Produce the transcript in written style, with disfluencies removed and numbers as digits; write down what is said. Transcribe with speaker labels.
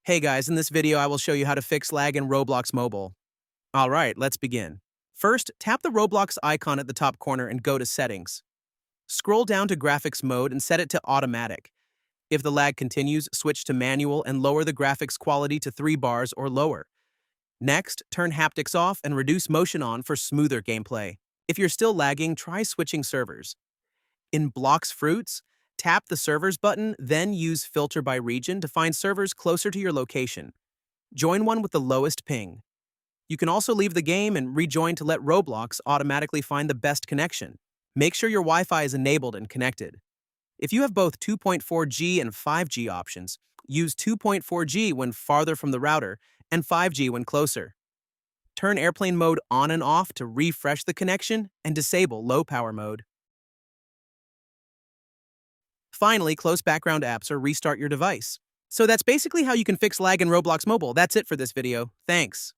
Speaker 1: Hey guys, in this video I will show you how to fix lag in Roblox Mobile. Alright, let's begin. First, tap the Roblox icon at the top corner and go to Settings. Scroll down to Graphics Mode and set it to Automatic. If the lag continues, switch to Manual and lower the graphics quality to 3 bars or lower. Next, turn haptics off and reduce motion on for smoother gameplay. If you're still lagging, try switching servers. In Blox Fruits, tap the Servers button, then use Filter by Region to find servers closer to your location. Join one with the lowest ping. You can also leave the game and rejoin to let Roblox automatically find the best connection. Make sure your Wi-Fi is enabled and connected. If you have both 2.4G and 5G options, use 2.4G when farther from the router and 5G when closer. Turn airplane mode on and off to refresh the connection and disable low power mode. Finally, close background apps or restart your device. So that's basically how you can fix lag in Roblox Mobile. That's it for this video. Thanks.